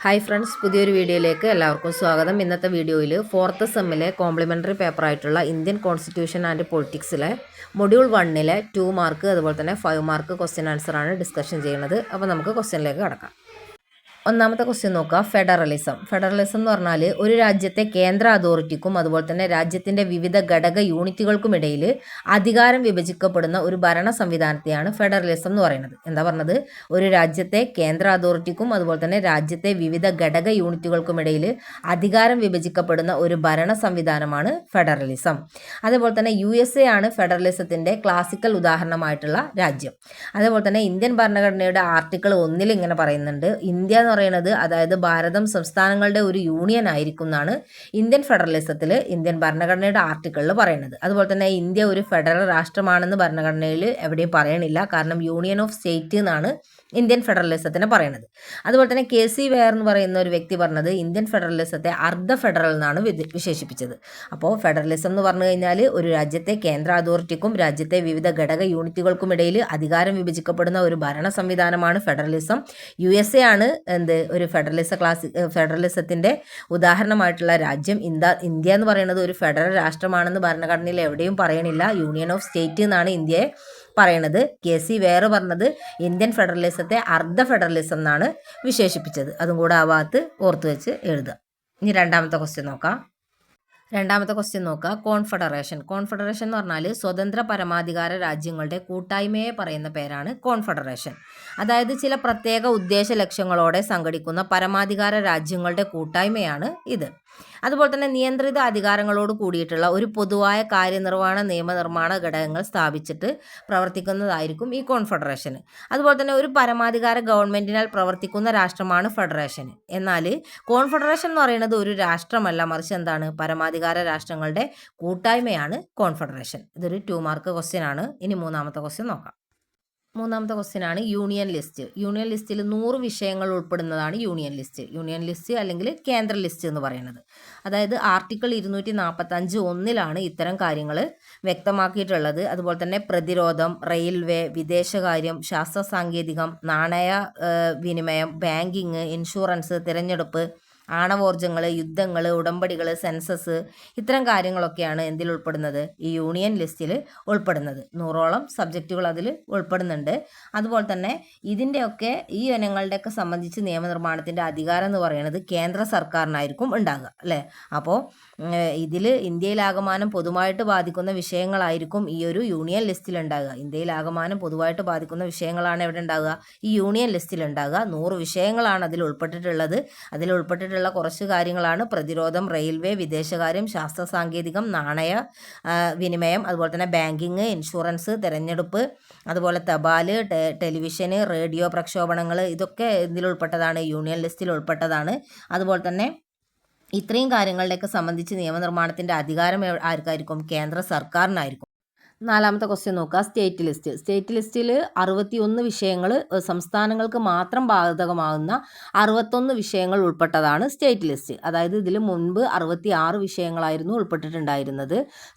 Hi friends, പുതിയൊരു വീഡിയോയിലേക്ക് എല്ലാവർക്കും സ്വാഗതം. ഇന്നത്തെ വീഡിയോയിൽ 4th സെമ്മിലെ കോംപ്ലിമെൻ്ററി പേപ്പറായിട്ടുള്ള ഇന്ത്യൻ കോൺസ്റ്റിറ്റ്യൂഷൻ ആൻഡ് പൊളിറ്റിക്സിലെ മൊഡ്യൂൾ 1-ലെ 2 മാർക്ക് അതുപോലെ തന്നെ 5 മാർക്ക് ക്വസ്റ്റ്യൻ ആൻസറാണ് ഡിസ്കഷൻ ചെയ്യുന്നത്. അപ്പോൾ നമുക്ക് ക്വസ്റ്റ്യനിലേക്ക് കടക്കാം. ഒന്നാമത്തെ ക്വസ്റ്റ്യൻ നോക്കുക. ഫെഡറലിസം എന്ന് പറഞ്ഞാൽ ഒരു രാജ്യത്തെ കേന്ദ്ര അതോറിറ്റിക്കും അതുപോലെ തന്നെ രാജ്യത്തിൻ്റെ വിവിധ ഘടക യൂണിറ്റുകൾക്കുമിടയിൽ അധികാരം വിഭജിക്കപ്പെടുന്ന ഒരു ഭരണ സംവിധാനത്തെയാണ് ഫെഡറലിസം എന്ന് പറയുന്നത്. എന്താ പറഞ്ഞത്? ഒരു രാജ്യത്തെ കേന്ദ്ര അതോറിറ്റിക്കും അതുപോലെ തന്നെ രാജ്യത്തെ വിവിധ ഘടക യൂണിറ്റുകൾക്കുമിടയിൽ അധികാരം വിഭജിക്കപ്പെടുന്ന ഒരു ഭരണ സംവിധാനമാണ് ഫെഡറലിസം. അതേപോലെ തന്നെ USA ആണ് ഫെഡറലിസത്തിൻ്റെ ക്ലാസിക്കൽ ഉദാഹരണമായിട്ടുള്ള രാജ്യം. അതേപോലെ തന്നെ ഇന്ത്യൻ ഭരണഘടനയുടെ ആർട്ടിക്കിൾ 1 ഇങ്ങനെ പറയുന്നുണ്ട്, ഇന്ത്യ എന്ന് പറയുന്നത് അതായത് ഭാരതം സംസ്ഥാനങ്ങളുടെ ഒരു യൂണിയൻ ആയിരിക്കും എന്നാണ് ഇന്ത്യൻ ഫെഡറലിസത്തിൽ ഇന്ത്യൻ ഭരണഘടനയുടെ ആർട്ടിക്കിളിൽ പറയുന്നത്. അതുപോലെ തന്നെ ഇന്ത്യ ഒരു ഫെഡറൽ രാഷ്ട്രമാണെന്ന് ഭരണഘടനയിൽ എവിടെയും പറയണില്ല. കാരണം യൂണിയൻ ഓഫ് സ്റ്റേറ്റ് എന്നാണ് ഇന്ത്യൻ ഫെഡറലിസത്തിനെ പറയുന്നത്. അതുപോലെ തന്നെ KC വെയർ എന്ന് പറയുന്ന ഒരു വ്യക്തി പറഞ്ഞത് ഇന്ത്യൻ ഫെഡറലിസത്തെ അർദ്ധ ഫെഡറൽ എന്നാണ് വിശേഷിപ്പിച്ചത്. അപ്പോൾ ഫെഡറലിസം എന്ന് പറഞ്ഞു കഴിഞ്ഞാൽ ഒരു രാജ്യത്തെ കേന്ദ്ര അതോറിറ്റിക്കും രാജ്യത്തെ വിവിധ ഘടക യൂണിറ്റുകൾക്കുമിടയിൽ അധികാരം വിഭജിക്കപ്പെടുന്ന ഒരു ഭരണ സംവിധാനമാണ് ഫെഡറലിസം. USA ആണ് ഒരു ഫെഡറലിസത്തിൻ്റെ ഉദാഹരണമായിട്ടുള്ള രാജ്യം. ഇന്ത്യ എന്ന് പറയുന്നത് ഒരു ഫെഡറൽ രാഷ്ട്രമാണെന്ന് ഭരണഘടനയിൽ എവിടെയും പറയണില്ല. യൂണിയൻ ഓഫ് സ്റ്റേറ്റ് എന്നാണ് ഇന്ത്യയെ പറയണത്. KC വെയർ പറഞ്ഞത് ഇന്ത്യൻ ഫെഡറലിസത്തെ അർദ്ധ ഫെഡറലിസം എന്നാണ് വിശേഷിപ്പിച്ചത്. അതും കൂടെ ആ ഭാഗത്ത് ഓർത്ത് വെച്ച് എഴുതുക. ഇനി രണ്ടാമത്തെ ക്വസ്റ്റ്യൻ നോക്കാം. കോൺഫെഡറേഷൻ എന്ന് പറഞ്ഞാൽ സ്വതന്ത്ര പരമാധികാര രാജ്യങ്ങളുടെ കൂട്ടായ്മയെ പറയുന്ന പേരാണ് കോൺഫെഡറേഷൻ. അതായത് ചില പ്രത്യേക ഉദ്ദേശ ലക്ഷ്യങ്ങളോടെ സംഘടിക്കുന്ന പരമാധികാര രാജ്യങ്ങളുടെ കൂട്ടായ്മയാണ് ഇത്. അതുപോലെ തന്നെ നിയന്ത്രിത അധികാരങ്ങളോട് കൂടിയിട്ടുള്ള ഒരു പൊതുവായ കാര്യനിർവഹണ നിയമനിർമ്മാണ ഘടകങ്ങൾ സ്ഥാപിച്ചിട്ട് പ്രവർത്തിക്കുന്നതായിരിക്കും ഈ കോൺഫെഡറേഷൻ. അതുപോലെ തന്നെ ഒരു പരമാധികാര ഗവൺമെൻറ്റിനാൽ പ്രവർത്തിക്കുന്ന രാഷ്ട്രമാണ് ഫെഡറേഷൻ. എന്നാൽ കോൺഫെഡറേഷൻ എന്ന് പറയുന്നത് ഒരു രാഷ്ട്രമല്ല, മറിച്ച് എന്താണ്? പരമാധികാര രാഷ്ട്രങ്ങളുടെ കൂട്ടായ്മയാണ് കോൺഫെഡറേഷൻ. ഇതൊരു 2 മാർക്ക് ക്വസ്റ്റ്യൻ ആണ്. ഇനി മൂന്നാമത്തെ ക്വസ്റ്റ്യൻ നോക്കാം. മൂന്നാമത്തെ ക്വസ്റ്റ്യൻ ആണ് യൂണിയൻ ലിസ്റ്റിൽ 100 വിഷയങ്ങൾ ഉൾപ്പെടുന്നതാണ് യൂണിയൻ ലിസ്റ്റ് അല്ലെങ്കിൽ കേന്ദ്ര ലിസ്റ്റ് എന്ന് പറയുന്നത്. അതായത് ആർട്ടിക്കിൾ 245(1) ഇത്തരം കാര്യങ്ങൾ വ്യക്തമാക്കിയിട്ടുള്ളത്. അതുപോലെ തന്നെ പ്രതിരോധം, റെയിൽവേ, വിദേശകാര്യം, ശാസ്ത്ര സാങ്കേതികം, നാണയ വിനിമയം, ബാങ്കിങ്, ഇൻഷുറൻസ്, തിരഞ്ഞെടുപ്പ്, ആണവോർജ്ജങ്ങൾ, യുദ്ധങ്ങൾ, ഉടമ്പടികൾ, സെൻസസ്, ഇത്തരം കാര്യങ്ങളൊക്കെയാണ് എന്തിൽ ഉൾപ്പെടുന്നത്? ഈ യൂണിയൻ ലിസ്റ്റിൽ ഉൾപ്പെടുന്നത്. 100ഓളം സബ്ജക്റ്റുകൾ അതിൽ ഉൾപ്പെടുന്നുണ്ട്. അതുപോലെ തന്നെ ഇതിൻ്റെയൊക്കെ ഈ ഇനങ്ങളുടെയൊക്കെ സംബന്ധിച്ച് നിയമനിർമ്മാണത്തിൻ്റെ അധികാരം എന്ന് പറയുന്നത് കേന്ദ്ര സർക്കാരിനായിരിക്കും ഉണ്ടാകുക, അല്ലേ? അപ്പോൾ ഇതിൽ ഇന്ത്യയിലാകമാനം പൊതുവായിട്ട് ബാധിക്കുന്ന വിഷയങ്ങളായിരിക്കും ഈ ഒരു യൂണിയൻ ലിസ്റ്റിൽ ഉണ്ടാകുക. ഇന്ത്യയിലാകമാനം പൊതുവായിട്ട് ബാധിക്കുന്ന വിഷയങ്ങളാണ് എവിടെ ഉണ്ടാകുക? ഈ യൂണിയൻ ലിസ്റ്റിൽ ഉണ്ടാകുക. 100 വിഷയങ്ങളാണ് അതിൽ ഉൾപ്പെട്ടിട്ടുള്ളത്. കുറച്ച് കാര്യങ്ങളാണ് പ്രതിരോധം, റെയിൽവേ, വിദേശകാര്യം, ശാസ്ത്ര സാങ്കേതികം, നാണയ വിനിമയം, അതുപോലെ തന്നെ ബാങ്കിങ്, ഇൻഷുറൻസ്, തിരഞ്ഞെടുപ്പ്, അതുപോലെ തപാല്, ടെലിവിഷന്, റേഡിയോ പ്രക്ഷോഭണങ്ങൾ, ഇതൊക്കെ ഇതിലുൾപ്പെട്ടതാണ്, യൂണിയൻ ലിസ്റ്റിൽ ഉൾപ്പെട്ടതാണ്. അതുപോലെ തന്നെ ഇത്രയും കാര്യങ്ങളുടെയൊക്കെ സംബന്ധിച്ച് നിയമനിർമ്മാണത്തിൻ്റെ അധികാരം ആർക്കായിരിക്കും? കേന്ദ്ര സർക്കാരിനായിരിക്കും. നാലാമത്തെ ക്വസ്റ്റ്യൻ നോക്കുക. സ്റ്റേറ്റ് ലിസ്റ്റിൽ 61 വിഷയങ്ങൾ, സംസ്ഥാനങ്ങൾക്ക് മാത്രം ബാധകമാകുന്ന 61 വിഷയങ്ങൾ ഉൾപ്പെട്ടതാണ് സ്റ്റേറ്റ് ലിസ്റ്റ്. അതായത് ഇതിൽ മുൻപ് 66 വിഷയങ്ങളായിരുന്നു ഉൾപ്പെട്ടിട്ടുണ്ടായിരുന്നത്.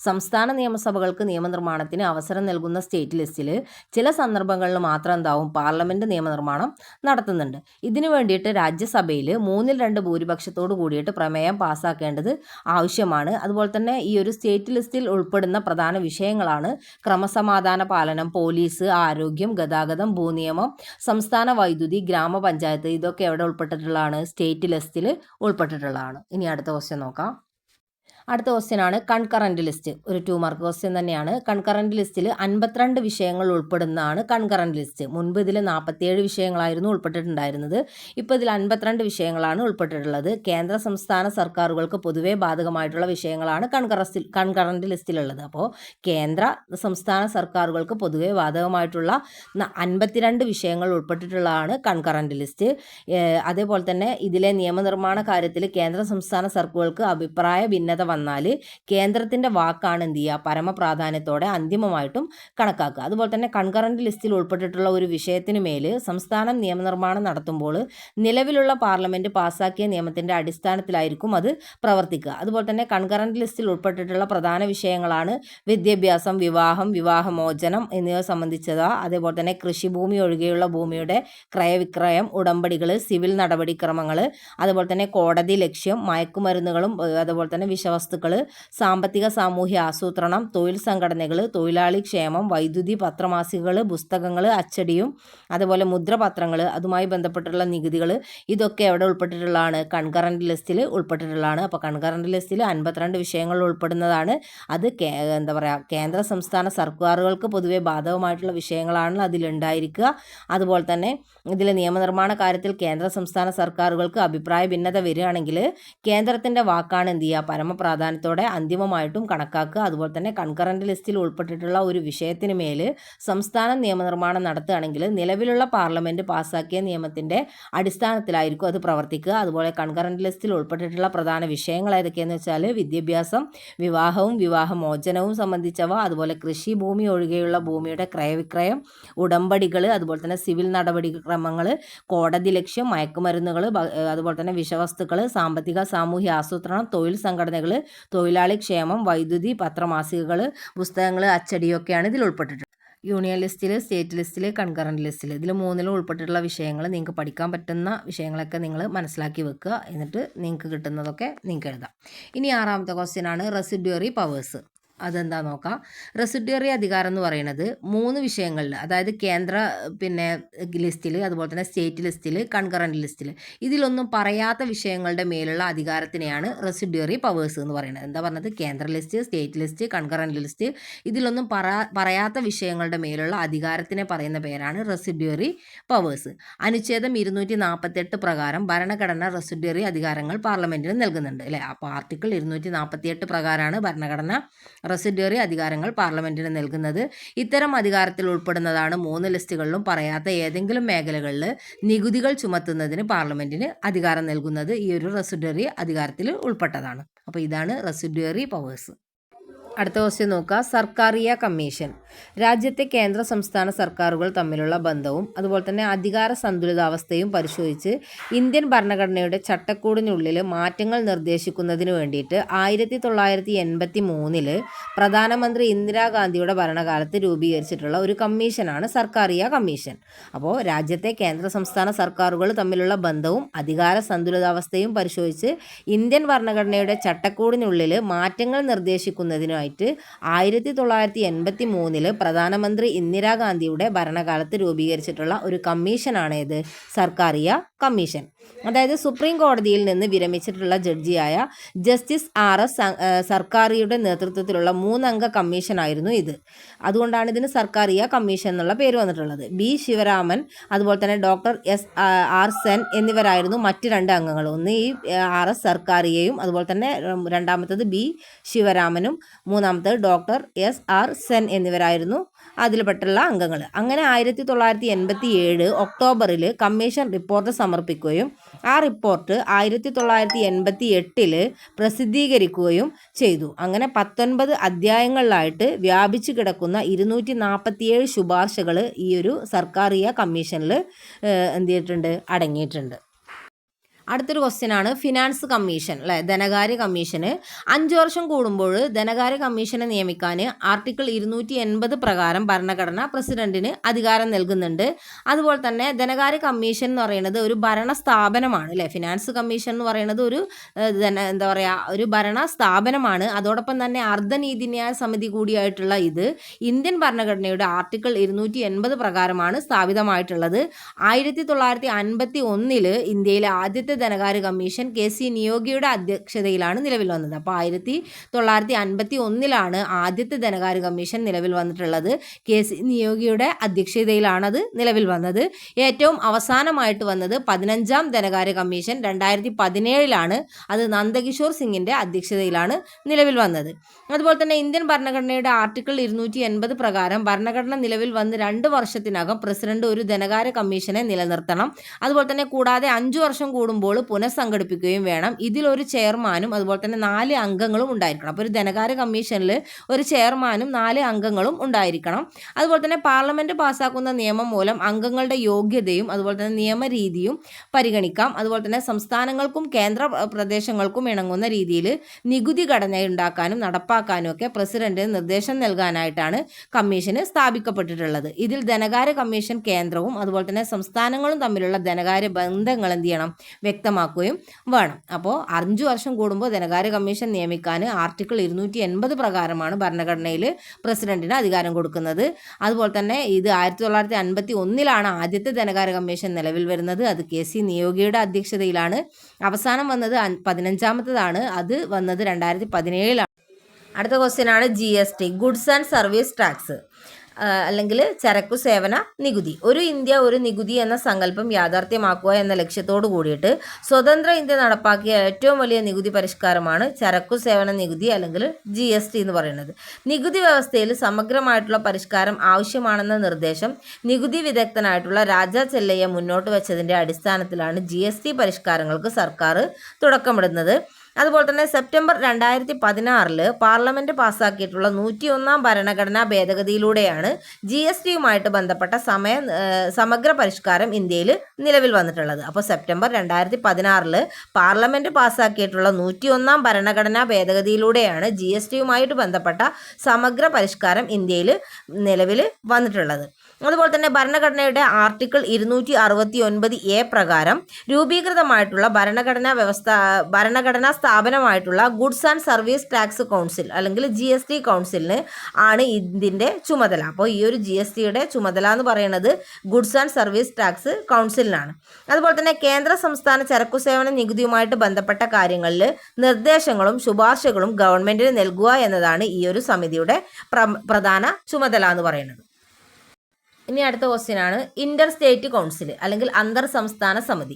സംസ്ഥാന നിയമസഭകൾക്ക് നിയമനിർമ്മാണത്തിന് അവസരം നൽകുന്ന സ്റ്റേറ്റ് ലിസ്റ്റിൽ ചില സന്ദർഭങ്ങളിൽ മാത്രം എന്താവും? പാർലമെൻറ്റ് നിയമനിർമ്മാണം നടത്തുന്നുണ്ട്. ഇതിനു വേണ്ടിയിട്ട് രാജ്യസഭയിൽ 2/3 ഭൂരിപക്ഷത്തോട് കൂടിയിട്ട് പ്രമേയം പാസ്സാക്കേണ്ടത് ആവശ്യമാണ്. അതുപോലെ തന്നെ ഈ ഒരു സ്റ്റേറ്റ് ലിസ്റ്റിൽ ഉൾപ്പെടുന്ന പ്രധാന വിഷയങ്ങളാണ് ക്രമസമാധാന പാലനം, പോലീസ്, ആരോഗ്യം, ഗതാഗതം, ഭൂനിയമം, സംസ്ഥാന വൈദ്യുതി, ഗ്രാമപഞ്ചായത്ത്, ഇതൊക്കെ എവിടെ ഉൾപ്പെട്ടിട്ടുള്ളതാണ്? സ്റ്റേറ്റ് ലിസ്റ്റിൽ ഉൾപ്പെട്ടിട്ടുള്ളതാണ്. ഇനി അടുത്ത ക്വസ്റ്റ്യൻ നോക്കാം. അടുത്ത ക്വസ്റ്റ്യനാണ് കൺകറൻറ്റ് ലിസ്റ്റ്. ഒരു 2 മാർക്ക് ക്വസ്റ്റ്യൻ തന്നെയാണ്. കൺകറൻറ്റ് ലിസ്റ്റിൽ 52 വിഷയങ്ങൾ ഉൾപ്പെടുന്നതാണ് കൺകറൻറ്റ് ലിസ്റ്റ്. മുൻപ് ഇതിൽ 47 വിഷയങ്ങളായിരുന്നു ഉൾപ്പെട്ടിട്ടുണ്ടായിരുന്നത്. ഇപ്പോൾ ഇതിൽ 52 വിഷയങ്ങളാണ് ഉൾപ്പെട്ടിട്ടുള്ളത്. കേന്ദ്ര സംസ്ഥാന സർക്കാരുകൾക്ക് പൊതുവെ ബാധകമായിട്ടുള്ള വിഷയങ്ങളാണ് കൺകറൻറ്റ് ലിസ്റ്റിലുള്ളത്. അപ്പോൾ കേന്ദ്ര സംസ്ഥാന സർക്കാരുകൾക്ക് പൊതുവെ ബാധകമായിട്ടുള്ള 52 വിഷയങ്ങൾ ഉൾപ്പെട്ടിട്ടുള്ളതാണ് കൺകറൻറ്റ് ലിസ്റ്റ്. അതേപോലെ തന്നെ ഇതിലെ നിയമനിർമ്മാണ കാര്യത്തിൽ കേന്ദ്ര സംസ്ഥാന സർക്കാരുകൾക്ക് അഭിപ്രായ ഭിന്നത വന്നാൽ കേന്ദ്രത്തിൻ്റെ വാക്കാണ് എന്ത് ചെയ്യുക, പരമപ്രാധാന്യത്തോടെ അന്തിമമായിട്ടും കണക്കാക്കുക. അതുപോലെ തന്നെ കൺകറന്റ് ലിസ്റ്റിൽ ഉൾപ്പെട്ടിട്ടുള്ള ഒരു വിഷയത്തിനു മേൽ സംസ്ഥാനം നിയമനിർമ്മാണം നടത്തുമ്പോൾ നിലവിലുള്ള പാർലമെൻറ്റ് പാസ്സാക്കിയ നിയമത്തിൻ്റെ അടിസ്ഥാനത്തിലായിരിക്കും അത് പ്രവർത്തിക്കുക. അതുപോലെ തന്നെ കൺകറന്റ് ലിസ്റ്റിൽ ഉൾപ്പെട്ടിട്ടുള്ള പ്രധാന വിഷയങ്ങളാണ് വിദ്യാഭ്യാസം, വിവാഹം, വിവാഹമോചനം എന്നിവ സംബന്ധിച്ചത്. അതേപോലെ തന്നെ കൃഷിഭൂമി ഒഴികെയുള്ള ഭൂമിയുടെ ക്രയവിക്രയം, ഉടമ്പടികൾ, സിവിൽ നടപടിക്രമങ്ങൾ, അതുപോലെ തന്നെ കോടതി ലക്ഷ്യം, മയക്കുമരുന്നുകളും അതുപോലെ തന്നെ വിഷവസ്തുക്കൾ, സാമ്പത്തിക സാമൂഹ്യ ആസൂത്രണം, തൊഴിൽ സംഘടനകൾ, തൊഴിലാളി ക്ഷേമം, വൈദ്യുതി, പത്രമാസികകൾ, പുസ്തകങ്ങൾ, അച്ചടിയും അതുപോലെ മുദ്രപത്രങ്ങൾ, അതുമായി ബന്ധപ്പെട്ടുള്ള നികുതികൾ, ഇതൊക്കെ എവിടെ ഉൾപ്പെട്ടിട്ടുള്ളതാണ്, കൺകറന്റ് ലിസ്റ്റിൽ ഉൾപ്പെട്ടിട്ടുള്ളതാണ്. അപ്പോൾ കൺകറന്റ് ലിസ്റ്റിൽ 52 വിഷയങ്ങൾ ഉൾപ്പെടുന്നതാണ്. അത് എന്താ പറയുക, കേന്ദ്ര സംസ്ഥാന സർക്കാരുകൾക്ക് പൊതുവെ ബാധകമായിട്ടുള്ള വിഷയങ്ങളാണ് അതിലുണ്ടായിരിക്കുക. അതുപോലെ തന്നെ ഇതിൽ നിയമനിർമ്മാണ കാര്യത്തിൽ കേന്ദ്ര സംസ്ഥാന സർക്കാരുകൾക്ക് അഭിപ്രായ ഭിന്നത വരികയാണെങ്കിൽ കേന്ദ്രത്തിൻ്റെ വാക്കാണ് എന്ത് ചെയ്യുക, പരമപ്രാധാന്യത്തോടെ അന്തിമമായിട്ടും കണക്കാക്കുക. അതുപോലെ തന്നെ കൺകറന്റ് ലിസ്റ്റിൽ ഉൾപ്പെട്ടിട്ടുള്ള ഒരു വിഷയത്തിന് മേൽ സംസ്ഥാനം നിയമനിർമ്മാണം നടത്തുകയാണെങ്കിൽ നിലവിലുള്ള പാർലമെൻറ്റ് പാസ്സാക്കിയ നിയമത്തിൻ്റെ അടിസ്ഥാനത്തിലായിരിക്കും അത് പ്രവർത്തിക്കുക. അതുപോലെ കൺകറന്റ് ലിസ്റ്റിൽ ഉൾപ്പെട്ടിട്ടുള്ള പ്രധാന വിഷയങ്ങൾ ഏതൊക്കെയാണെന്ന് വെച്ചാൽ വിദ്യാഭ്യാസം, വിവാഹവും വിവാഹമോചനവും സംബന്ധിച്ചവ, അതുപോലെ കൃഷി ഭൂമി ഒഴികെയുള്ള ഭൂമിയുടെ ക്രയവിക്രയം, ഉടമ്പടികൾ, അതുപോലെ തന്നെ സിവിൽ നടപടിക്രമങ്ങൾ, കോടതി ലക്ഷ്യം, മയക്കുമരുന്നുകൾ, അതുപോലെ തന്നെ വിഷവസ്തുക്കൾ, സാമ്പത്തിക സാമൂഹ്യ ആസൂത്രണം, തൊഴിൽ സംഘടനകൾ, തൊഴിലാളി ക്ഷേമം, വൈദ്യുതി, പത്രമാസികകൾ, പുസ്തകങ്ങൾ, അച്ചടിയൊക്കെയാണ് ഇതിൽ ഉൾപ്പെട്ടിട്ടുള്ളത്. യൂണിയൻ ലിസ്റ്റിൽ, സ്റ്റേറ്റ് ലിസ്റ്റിൽ, കൺകറന്റ് ലിസ്റ്റിൽ, ഇതിൽ മൂന്നിലും ഉൾപ്പെട്ടിട്ടുള്ള വിഷയങ്ങൾ നിങ്ങൾക്ക് പഠിക്കാൻ പറ്റുന്ന വിഷയങ്ങളൊക്കെ നിങ്ങൾ മനസ്സിലാക്കി വെക്കുക. എന്നിട്ട് നിങ്ങൾക്ക് കിട്ടുന്നതൊക്കെ നിങ്ങൾക്ക് എഴുതാം. ഇനി 6ാമത്തെ ക്വസ്റ്റ്യൻ ആണ് റെസിഡ്യൂറി പവേഴ്സ്. അതെന്താ നോക്കാം. റെസിഡ്യൂറി അധികാരം എന്ന് പറയുന്നത് 3 വിഷയങ്ങളിൽ, അതായത് കേന്ദ്ര ലിസ്റ്റിൽ, അതുപോലെ തന്നെ സ്റ്റേറ്റ് ലിസ്റ്റിൽ, കൺകറന്റ് ലിസ്റ്റിൽ, ഇതിലൊന്നും പറയാത്ത വിഷയങ്ങളുടെ മേലുള്ള അധികാരത്തിനെയാണ് റെസിഡ്യൂറി പവേഴ്സ് എന്ന് പറയുന്നത്. എന്താ പറഞ്ഞത്, കേന്ദ്ര list, state list, concurrent list, ഇതിലൊന്നും പറയാത്ത വിഷയങ്ങളുടെ മേലുള്ള അധികാരത്തിനെ പറയുന്ന പേരാണ് റെസിഡ്യൂറി പവേഴ്സ്. അനുച്ഛേദം 248 പ്രകാരം ഭരണഘടന റെസിഡ്യൂറി അധികാരങ്ങൾ പാർലമെന്റിന് നൽകുന്നുണ്ട് അല്ലേ. അപ്പോൾ ആർട്ടിക്കിൾ 248 പ്രകാരമാണ് ഭരണഘടന റെസിഡ്യൂറി അധികാരങ്ങൾ പാർലമെന്റിന് നൽകുന്നത്. ഇത്തരം അധികാരത്തിൽ ഉൾപ്പെടുന്നതാണ് 3 ലിസ്റ്റുകളിലും പറയാത്ത ഏതെങ്കിലും മേഖലകളിൽ നികുതികൾ ചുമത്തുന്നതിന് പാർലമെന്റിന് അധികാരം നൽകുന്നത് ഈ ഒരു റെസിഡ്യൂറി അധികാരത്തിൽ ഉൾപ്പെട്ടതാണ്. അപ്പോൾ ഇതാണ് റെസിഡ്യൂറി പവേഴ്സ്. അടുത്ത ക്വസ്റ്റ്യൻ നോക്കുക. സർക്കാരിയ കമ്മീഷൻ. രാജ്യത്തെ കേന്ദ്ര സംസ്ഥാന സർക്കാരുകൾ തമ്മിലുള്ള ബന്ധവും അതുപോലെ തന്നെ അധികാര സന്തുലിതാവസ്ഥയും പരിശോധിച്ച് ഇന്ത്യൻ ഭരണഘടനയുടെ ചട്ടക്കൂടിനുള്ളിൽ മാറ്റങ്ങൾ നിർദ്ദേശിക്കുന്നതിന് വേണ്ടിയിട്ട് 1983 പ്രധാനമന്ത്രി ഇന്ദിരാഗാന്ധിയുടെ ഭരണകാലത്ത് രൂപീകരിച്ചിട്ടുള്ള ഒരു കമ്മീഷനാണ് സർക്കാരിയ കമ്മീഷൻ. അപ്പോൾ രാജ്യത്തെ കേന്ദ്ര സംസ്ഥാന സർക്കാരുകൾ തമ്മിലുള്ള ബന്ധവും അധികാര സന്തുലിതാവസ്ഥയും പരിശോധിച്ച് ഇന്ത്യൻ ഭരണഘടനയുടെ ചട്ടക്കൂടിനുള്ളിൽ മാറ്റങ്ങൾ നിർദ്ദേശിക്കുന്നതിനായി 1983 പ്രധാനമന്ത്രി ഇന്ദിരാഗാന്ധിയുടെ ഭരണകാലത്ത് രൂപീകരിച്ചിട്ടുള്ള ഒരു കമ്മീഷനാണ് ഇത് സർക്കാരിയ കമ്മീഷൻ. അതായത് സുപ്രീം കോടതിയിൽ നിന്ന് വിരമിച്ചിട്ടുള്ള ജഡ്ജിയായ ജസ്റ്റിസ് RS സർക്കാരിയുടെ നേതൃത്വത്തിലുള്ള 3 അംഗ കമ്മീഷനായിരുന്നു ഇത്. അതുകൊണ്ടാണ് ഇതിന് സർക്കാരിയ കമ്മീഷൻ എന്നുള്ള പേര് വന്നിട്ടുള്ളത്. B. ശിവരാമൻ, അതുപോലെ തന്നെ ഡോക്ടർ SR സെൻ എന്നിവരായിരുന്നു മറ്റ് 2 അംഗങ്ങൾ. ഒന്ന് ഈ RS സർക്കാരിയയും അതുപോലെ തന്നെ രണ്ടാമത്തത് B. ശിവരാമനും മൂന്നാമത്തത് ഡോക്ടർ SR സെൻ എന്നിവരായിരുന്നു അതിൽപ്പെട്ടുള്ള അംഗങ്ങൾ. അങ്ങനെ 1987 ഒക്ടോബറിൽ കമ്മീഷൻ റിപ്പോർട്ട് സമർപ്പിക്കുകയും ആ റിപ്പോർട്ട് 1988 പ്രസിദ്ധീകരിക്കുകയും ചെയ്തു. അങ്ങനെ 19 അധ്യായങ്ങളിലായിട്ട് വ്യാപിച്ചു കിടക്കുന്ന 247 ശുപാർശകൾ ഈ ഒരു സർക്കാരിയ കമ്മീഷനിൽ എന്ത് ചെയ്തിട്ടുണ്ട്, അടങ്ങിയിട്ടുണ്ട്. അടുത്തൊരു ക്വസ്റ്റ്യനാണ് ഫിനാൻസ് കമ്മീഷൻ അല്ലേ. ധനകാര്യ കമ്മീഷന് 5 വർഷം കൂടുമ്പോൾ ധനകാര്യ കമ്മീഷനെ നിയമിക്കാൻ ആർട്ടിക്കിൾ 280 പ്രകാരം ഭരണഘടന പ്രസിഡന്റിന് അധികാരം നൽകുന്നുണ്ട്. അതുപോലെ തന്നെ ധനകാര്യ കമ്മീഷൻ എന്ന് പറയുന്നത് ഒരു ഭരണ സ്ഥാപനമാണ് അല്ലേ. ഫിനാൻസ് കമ്മീഷൻ എന്ന് പറയുന്നത് ഒരു എന്താ പറയുക, ഒരു ഭരണ സ്ഥാപനമാണ്. അതോടൊപ്പം തന്നെ അർദ്ധനീതിന്യായ സമിതി കൂടിയായിട്ടുള്ള ഇത് ഇന്ത്യൻ ഭരണഘടനയുടെ ആർട്ടിക്കിൾ 280 പ്രകാരമാണ് സ്ഥാപിതമായിട്ടുള്ളത്. 1951 ഇന്ത്യയിലെ ആദ്യത്തെ ധനകാര്യ കമ്മീഷൻ KC നിയോഗിയുടെ അധ്യക്ഷതയിലാണ് നിലവിൽ വന്നത്. അപ്പോൾ 1951 ആദ്യത്തെ ധനകാര്യ കമ്മീഷൻ നിലവിൽ വന്നിട്ടുള്ളത്. KC നിയോഗിയുടെ അധ്യക്ഷതയിലാണ് അത് നിലവിൽ വന്നത്. ഏറ്റവും അവസാനമായിട്ട് വന്നത് 15ാം ധനകാര്യ കമ്മീഷൻ 2017 അത് നന്ദകിഷോർ സിംഗിൻ്റെ അധ്യക്ഷതയിലാണ് നിലവിൽ വന്നത്. അതുപോലെ തന്നെ ഇന്ത്യൻ ഭരണഘടനയുടെ ആർട്ടിക്കിൾ 280 പ്രകാരം ഭരണഘടന നിലവിൽ വന്ന് 2 വർഷത്തിനകം പ്രസിഡന്റ് ഒരു ധനകാര്യ കമ്മീഷനെ നിലനിർത്തണം. അതുപോലെ തന്നെ കൂടാതെ 5 വർഷം കൂടുമ്പോൾ കൂടുമ്പോൾ പുനഃസംഘടിപ്പിക്കുകയും വേണം. ഇതിലൊരു ചെയർമാനും അതുപോലെ തന്നെ 4 അംഗങ്ങളും ഉണ്ടായിരിക്കണം. അപ്പോൾ ഒരു ധനകാര്യ കമ്മീഷനിൽ ഒരു ചെയർമാനും 4 അംഗങ്ങളും ഉണ്ടായിരിക്കണം. അതുപോലെ തന്നെ പാർലമെന്റ് പാസ്സാക്കുന്ന നിയമം മൂലം അംഗങ്ങളുടെ യോഗ്യതയും അതുപോലെ തന്നെ നിയമരീതിയും പരിഗണിക്കാം. അതുപോലെ തന്നെ സംസ്ഥാനങ്ങൾക്കും കേന്ദ്ര പ്രദേശങ്ങൾക്കും ഇണങ്ങുന്ന രീതിയിൽ നികുതി ഘടന ഉണ്ടാക്കാനും നടപ്പാക്കാനും ഒക്കെ പ്രസിഡന്റിന് നിർദ്ദേശം നൽകാനായിട്ടാണ് കമ്മീഷന് സ്ഥാപിക്കപ്പെട്ടിട്ടുള്ളത്. ഇതിൽ ധനകാര്യ കമ്മീഷൻ കേന്ദ്രവും അതുപോലെ തന്നെ സംസ്ഥാനങ്ങളും തമ്മിലുള്ള ധനകാര്യ ബന്ധങ്ങൾ എന്ത് ചെയ്യണം, വ്യക്തമാക്കുകയും വേണം. അപ്പോൾ 5 വർഷം കൂടുമ്പോൾ ധനകാര്യ കമ്മീഷൻ നിയമിക്കാൻ ആർട്ടിക്കിൾ 280 പ്രകാരമാണ് ഭരണഘടനയിൽ പ്രസിഡന്റിന് അധികാരം കൊടുക്കുന്നത്. അതുപോലെ തന്നെ ഇത് 1951 ആദ്യത്തെ ധനകാര്യ കമ്മീഷൻ നിലവിൽ വരുന്നത്. അത് KC നിയോഗിയുടെ അധ്യക്ഷതയിലാണ്. അവസാനം വന്നത് 15ാമത്തേതാണ്. അത് വന്നത് 2017. അടുത്ത ക്വസ്റ്റ്യൻ ആണ് GST, goods and service tax അല്ലെങ്കിൽ ചരക്കു സേവന നികുതി. ഒരു ഇന്ത്യ ഒരു നികുതി എന്ന സങ്കല്പം യാഥാർത്ഥ്യമാക്കുക എന്ന ലക്ഷ്യത്തോടു കൂടിയിട്ട് സ്വതന്ത്ര ഇന്ത്യ നടപ്പാക്കിയ ഏറ്റവും വലിയ നികുതി പരിഷ്കാരമാണ് ചരക്കു സേവന നികുതി അല്ലെങ്കിൽ GST എന്ന് പറയുന്നത്. നികുതി വ്യവസ്ഥയിൽ സമഗ്രമായിട്ടുള്ള പരിഷ്കാരം ആവശ്യമാണെന്ന നിർദ്ദേശം നികുതി വിദഗ്ധനായിട്ടുള്ള രാജാ ചെല്ലയ്യ മുന്നോട്ട് വെച്ചതിൻ്റെ അടിസ്ഥാനത്തിലാണ് GST പരിഷ്കാരങ്ങൾക്ക് സർക്കാർ തുടക്കമിടുന്നത്. അതുപോലെ തന്നെ സെപ്റ്റംബർ 2016 പാർലമെന്റ് പാസ്സാക്കിയിട്ടുള്ള 101 ഭരണഘടനാ ഭേദഗതിയിലൂടെയാണ് GSTയുമായിട്ട് ബന്ധപ്പെട്ട സമഗ്ര പരിഷ്കാരം ഇന്ത്യയിൽ നിലവിൽ വന്നിട്ടുള്ളത്. അപ്പോൾ സെപ്റ്റംബർ 2016 പാർലമെന്റ് പാസ്സാക്കിയിട്ടുള്ള 101 ഭരണഘടനാ ഭേദഗതിയിലൂടെയാണ് GSTയുമായിട്ട് ബന്ധപ്പെട്ട സമഗ്ര പരിഷ്കാരം ഇന്ത്യയിൽ നിലവിൽ വന്നിട്ടുള്ളത്. അതുപോലെ തന്നെ ഭരണഘടനയുടെ ആർട്ടിക്കിൾ 269A പ്രകാരം രൂപീകൃതമായിട്ടുള്ള ഭരണഘടനാ സ്ഥാപനമായിട്ടുള്ള goods and service tax council അല്ലെങ്കിൽ GST കൗൺസിലിന് ആണ് ഇതിൻ്റെ ചുമതല. അപ്പോൾ ഈ ഒരു GSTയുടെ ചുമതല എന്ന് പറയുന്നത് ഗുഡ്സ് ആൻഡ് സർവീസ് ടാക്സ് കൗൺസിലിനാണ്. അതുപോലെ തന്നെ കേന്ദ്ര സംസ്ഥാന ചരക്കു സേവന നികുതിയുമായിട്ട് ബന്ധപ്പെട്ട കാര്യങ്ങളിൽ നിർദ്ദേശങ്ങളും ശുപാർശകളും ഗവൺമെന്റിന് നൽകുക എന്നതാണ് ഈ ഒരു സമിതിയുടെ പ്രധാന ചുമതല എന്ന് പറയുന്നത്. ഇനി അടുത്ത ക്വസ്റ്റ്യൻ ആണ് ഇന്റർ സ്റ്റേറ്റ് കൗൺസിൽ അല്ലെങ്കിൽ അന്തർ സംസ്ഥാന സമിതി.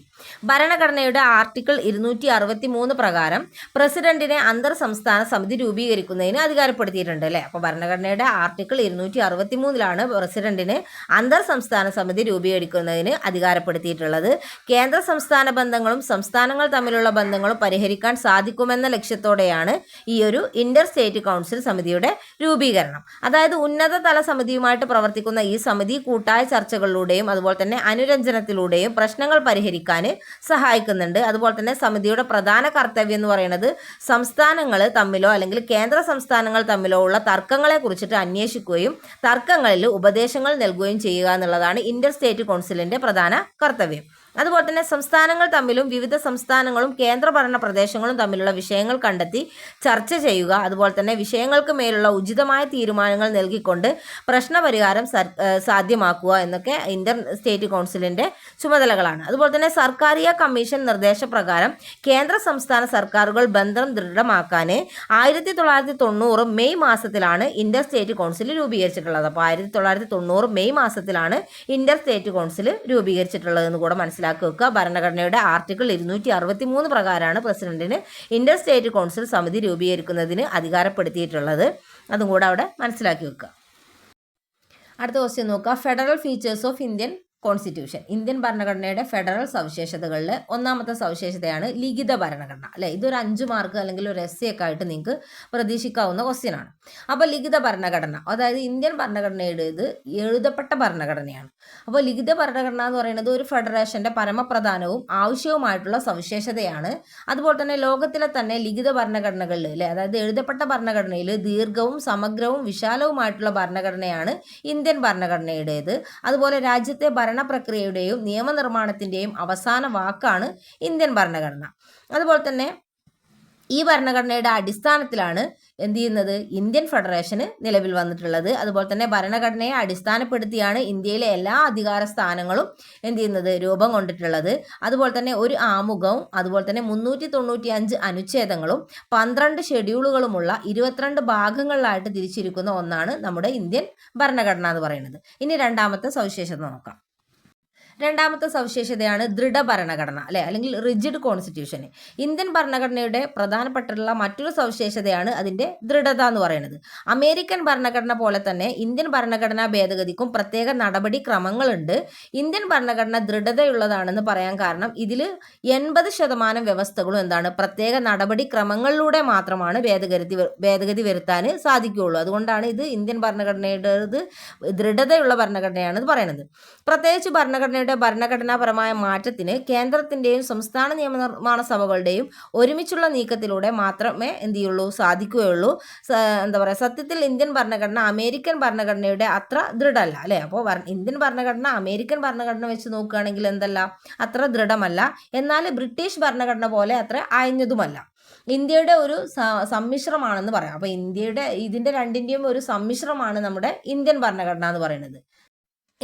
ഭരണഘടനയുടെ ആർട്ടിക്കിൾ 263 പ്രകാരം പ്രസിഡന്റിനെ അന്തർ സംസ്ഥാന സമിതി രൂപീകരിക്കുന്നതിന് അധികാരപ്പെടുത്തിയിട്ടുണ്ട് അല്ലേ. അപ്പോൾ ഭരണഘടനയുടെ ആർട്ടിക്കിൾ 263 പ്രസിഡന്റിനെ അന്തർ സംസ്ഥാന സമിതി രൂപീകരിക്കുന്നതിന് അധികാരപ്പെടുത്തിയിട്ടുള്ളത്. കേന്ദ്ര സംസ്ഥാന ബന്ധങ്ങളും സംസ്ഥാനങ്ങൾ തമ്മിലുള്ള ബന്ധങ്ങളും പരിഹരിക്കാൻ സാധിക്കുമെന്ന ലക്ഷ്യത്തോടെയാണ് ഈ ഒരു ഇന്റർ സ്റ്റേറ്റ് കൗൺസിൽ സമിതിയുടെ രൂപീകരണം. അതായത് ഉന്നതതല സമിതിയുമായിട്ട് പ്രവർത്തിക്കുന്ന ഈ സമിതി കൂട്ടായ ചർച്ചകളിലൂടെയും അതുപോലെ തന്നെ അനുരഞ്ജനത്തിലൂടെയും പ്രശ്നങ്ങൾ പരിഹരിക്കാൻ സഹായിക്കുന്നുണ്ട്. അതുപോലെ തന്നെ സമിതിയുടെ പ്രധാന കർത്തവ്യം എന്ന് പറയുന്നത് സംസ്ഥാനങ്ങൾ തമ്മിലോ അല്ലെങ്കിൽ കേന്ദ്ര സംസ്ഥാനങ്ങൾ തമ്മിലോ ഉള്ള തർക്കങ്ങളെ കുറിച്ചിട്ട് അന്വേഷിക്കുകയും തർക്കങ്ങളിൽ ഉപദേശങ്ങൾ നൽകുകയും ചെയ്യുക എന്നുള്ളതാണ് ഇന്റർ സ്റ്റേറ്റ് കൗൺസിലിന്റെ പ്രധാന കർത്തവ്യം. അതുപോലെ തന്നെ സംസ്ഥാനങ്ങൾ തമ്മിലും വിവിധ സംസ്ഥാനങ്ങളും കേന്ദ്രഭരണ പ്രദേശങ്ങളും തമ്മിലുള്ള വിഷയങ്ങൾ കണ്ടെത്തി ചർച്ച ചെയ്യുക. അതുപോലെ തന്നെ വിഷയങ്ങൾക്ക് മേലുള്ള ഉചിതമായ തീരുമാനങ്ങൾ നൽകിക്കൊണ്ട് പ്രശ്നപരിഹാരം സാധ്യമാക്കുക എന്നൊക്കെ ഇന്റർ സ്റ്റേറ്റ് കൗൺസിലിന്റെ ചുമതലകളാണ്. അതുപോലെ തന്നെ സർക്കാരിയ കമ്മീഷൻ നിർദ്ദേശപ്രകാരം കേന്ദ്ര സംസ്ഥാന സർക്കാരുകൾ ബന്ധം ദൃഢമാക്കാൻ 1990 മെയ് മാസത്തിലാണ് ഇന്റർ സ്റ്റേറ്റ് കൗൺസിൽ രൂപീകരിച്ചിട്ടുള്ളത്. അപ്പോൾ 1990 മെയ് മാസത്തിലാണ് ഇന്റർ സ്റ്റേറ്റ് കൗൺസിൽ രൂപീകരിച്ചിട്ടുള്ളതെന്ന് കൂടെ മനസ്സിലാക്കുക. ഭരണഘടനയുടെ ആർട്ടിക്കിൾ 263 പ്രകാരമാണ് പ്രസിഡന്റിന് ഇന്റർ സ്റ്റേറ്റ് കൗൺസിൽ സമിതി രൂപീകരിക്കുന്നതിന് അധികാരപ്പെടുത്തിയിട്ടുള്ളത്. അതും കൂടെ അവിടെ മനസ്സിലാക്കി വെക്കുക. അടുത്ത ക്വസ്റ്റ്യൻ നോക്കുക. Federal features of Indian constitution. Indian ഭരണഘടനയുടെ ഫെഡറൽ സവിശേഷതകളിൽ ഒന്നാമത്തെ സവിശേഷതയാണ് ലിഖിത ഭരണഘടന അല്ലേ. ഇതൊരു 5 മാർക്ക് അല്ലെങ്കിൽ ഒരു essay ഒക്കെ ആയിട്ട് നിങ്ങൾക്ക് പ്രതീക്ഷിക്കാവുന്ന ക്വസ്റ്റ്യൻ ആണ്. അപ്പോൾ ലിഖിത ഭരണഘടന അതായത് ഇന്ത്യൻ ഭരണഘടനയുടേത് എഴുതപ്പെട്ട ഭരണഘടനയാണ്. അപ്പോൾ ലിഖിത ഭരണഘടന എന്ന് പറയുന്നത് ഒരു ഫെഡറേഷന്റെ പരമപ്രധാനവും ആവശ്യവുമായിട്ടുള്ള സവിശേഷതയാണ്. അതുപോലെ തന്നെ ലോകത്തിലെ തന്നെ ലിഖിത ഭരണഘടനകളിൽ അല്ലേ അതായത് എഴുതപ്പെട്ട ഭരണഘടനയിൽ ദീർഘവും സമഗ്രവും വിശാലവുമായിട്ടുള്ള ഭരണഘടനയാണ് ഇന്ത്യൻ ഭരണഘടനയുടേത്. അതുപോലെ രാജ്യത്തെ ഭരണപ്രക്രിയയുടെയും നിയമനിർമ്മാണത്തിൻ്റെയും അവസാന വാക്കാണ് ഇന്ത്യൻ ഭരണഘടന. അതുപോലെ തന്നെ ഈ ഭരണഘടനയുടെ അടിസ്ഥാനത്തിലാണ് എന്ത് ചെയ്യുന്നത് ഇന്ത്യൻ ഫെഡറേഷന് നിലവിൽ വന്നിട്ടുള്ളത്. അതുപോലെ തന്നെ ഭരണഘടനയെ അടിസ്ഥാനപ്പെടുത്തിയാണ് ഇന്ത്യയിലെ എല്ലാ അധികാര സ്ഥാനങ്ങളും എന്ത് ചെയ്യുന്നത് രൂപം കൊണ്ടിട്ടുള്ളത്. അതുപോലെ തന്നെ ഒരു ആമുഖവും അതുപോലെ തന്നെ 395 അനുച്ഛേദങ്ങളും 12 ഷെഡ്യൂളുകളുമുള്ള 22 ഭാഗങ്ങളിലായിട്ട് തിരിച്ചിരിക്കുന്ന ഒന്നാണ് നമ്മുടെ ഇന്ത്യൻ ഭരണഘടന എന്ന് പറയുന്നത്. ഇനി രണ്ടാമത്തെ സവിശേഷത നോക്കാം. രണ്ടാമത്തെ സവിശേഷതയാണ് ദൃഢഭരണഘടന അല്ലെ, അല്ലെങ്കിൽ റിജിഡ് കോൺസ്റ്റിറ്റ്യൂഷൻ. ഇന്ത്യൻ ഭരണഘടനയുടെ പ്രധാനപ്പെട്ടുള്ള മറ്റൊരു സവിശേഷതയാണ് അതിൻ്റെ ദൃഢത എന്ന് പറയുന്നത്. അമേരിക്കൻ ഭരണഘടന പോലെ തന്നെ ഇന്ത്യൻ ഭരണഘടനാ ഭേദഗതിക്കും പ്രത്യേക നടപടി ക്രമങ്ങളുണ്ട്. ഇന്ത്യൻ ഭരണഘടന ദൃഢതയുള്ളതാണെന്ന് പറയാൻ കാരണം ഇതിൽ 80% വ്യവസ്ഥകളും എന്താണ്, പ്രത്യേക നടപടി ക്രമങ്ങളിലൂടെ മാത്രമാണ് ഭേദഗതി വരുത്താൻ സാധിക്കുകയുള്ളൂ. അതുകൊണ്ടാണ് ഇത് ഇന്ത്യൻ ഭരണഘടനയുടേത് ദൃഢതയുള്ള ഭരണഘടനയാണെന്ന് പറയുന്നത്. പ്രത്യേകിച്ച് ഭരണഘടനാപരമായ മാറ്റത്തിന് കേന്ദ്രത്തിൻ്റെയും സംസ്ഥാന നിയമനിർമ്മാണ സഭകളുടെയും ഒരുമിച്ചുള്ള നീക്കത്തിലൂടെ മാത്രമേ എന്ത് ചെയ്യുള്ളൂ, സാധിക്കുകയുള്ളൂ. എന്താ പറയുക, സത്യത്തിൽ ഇന്ത്യൻ ഭരണഘടന അമേരിക്കൻ ഭരണഘടനയുടെ അത്ര ദൃഢമല്ല അല്ലേ. അപ്പോൾ ഇന്ത്യൻ ഭരണഘടന അമേരിക്കൻ ഭരണഘടന വെച്ച് നോക്കുകയാണെങ്കിൽ എന്തല്ല, അത്ര ദൃഢമല്ല. എന്നാൽ ബ്രിട്ടീഷ് ഭരണഘടന പോലെ അത്ര അയഞ്ഞതുമല്ല. ഇന്ത്യയുടെ ഒരു സമ്മിശ്രമാണെന്ന് പറയാം. അപ്പോൾ ഇതിൻ്റെ രണ്ടിൻ്റെയും ഒരു സമ്മിശ്രമാണ് നമ്മുടെ ഇന്ത്യൻ ഭരണഘടന എന്ന് പറയുന്നത്.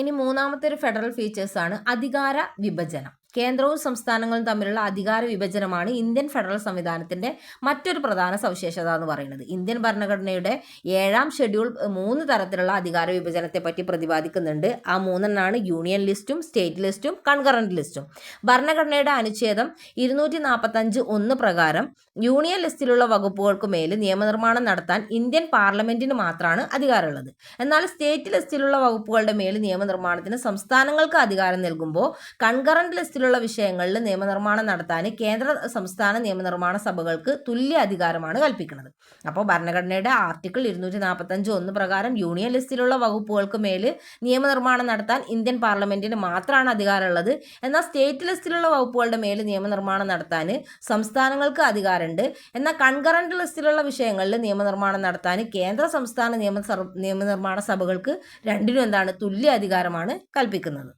ഇനി മൂന്നാമത്തെ ഒരു ഫെഡറൽ ഫീച്ചേഴ്സാണ് അധികാര വിഭജനം. കേന്ദ്രവും സംസ്ഥാനങ്ങളും തമ്മിലുള്ള അധികാര വിഭജനമാണ് ഇന്ത്യൻ ഫെഡറൽ സംവിധാനത്തിൻ്റെ മറ്റൊരു പ്രധാന സവിശേഷത എന്ന് പറയുന്നത്. ഇന്ത്യൻ ഭരണഘടനയുടെ 7ാം ഷെഡ്യൂൾ 3 തരത്തിലുള്ള അധികാര വിഭജനത്തെ പറ്റി പ്രതിപാദിക്കുന്നുണ്ട്. ആ 3 യൂണിയൻ ലിസ്റ്റും സ്റ്റേറ്റ് ലിസ്റ്റും കൺകറന്റ് ലിസ്റ്റും. ഭരണഘടനയുടെ അനുച്ഛേദം 245(1) പ്രകാരം യൂണിയൻ ലിസ്റ്റിലുള്ള വകുപ്പുകൾക്ക് മേൽ നിയമനിർമ്മാണം നടത്താൻ ഇന്ത്യൻ പാർലമെന്റിന് മാത്രമാണ് അധികാരമുള്ളത്. എന്നാൽ സ്റ്റേറ്റ് ലിസ്റ്റിലുള്ള വകുപ്പുകളുടെ മേൽ നിയമനിർമ്മാണത്തിന് സംസ്ഥാനങ്ങൾക്ക് അധികാരം നൽകുമ്പോൾ കൺകറന്റ് ലിസ്റ്റിൽ വിഷയങ്ങളിൽ നിയമനിർമ്മാണം നടത്താൻ കേന്ദ്ര സംസ്ഥാന നിയമനിർമ്മാണ സഭകൾക്ക് തുല്യ അധികാരമാണ് കൽപ്പിക്കുന്നത്. അപ്പോൾ ഭരണഘടനയുടെ ആർട്ടിക്കിൾ 245(1) പ്രകാരം യൂണിയൻ ലിസ്റ്റിലുള്ള വകുപ്പുകൾക്ക് മേൽ നിയമനിർമ്മാണം നടത്താൻ ഇന്ത്യൻ പാർലമെന്റിന് മാത്രമാണ് അധികാരമുള്ളത്. എന്നാൽ സ്റ്റേറ്റ് ലിസ്റ്റിലുള്ള വകുപ്പുകളുടെ മേൽ നിയമനിർമ്മാണം നടത്താൻ സംസ്ഥാനങ്ങൾക്ക് അധികാരമുണ്ട്. എന്നാൽ കൺകറന്റ് ലിസ്റ്റിലുള്ള വിഷയങ്ങളിൽ നിയമനിർമ്മാണം നടത്താൻ കേന്ദ്ര സംസ്ഥാന നിയമനിർമ്മാണ സഭകൾക്ക് രണ്ടിനും എന്താണ്, തുല്യ അധികാരമാണ് കൽപ്പിക്കുന്നത്.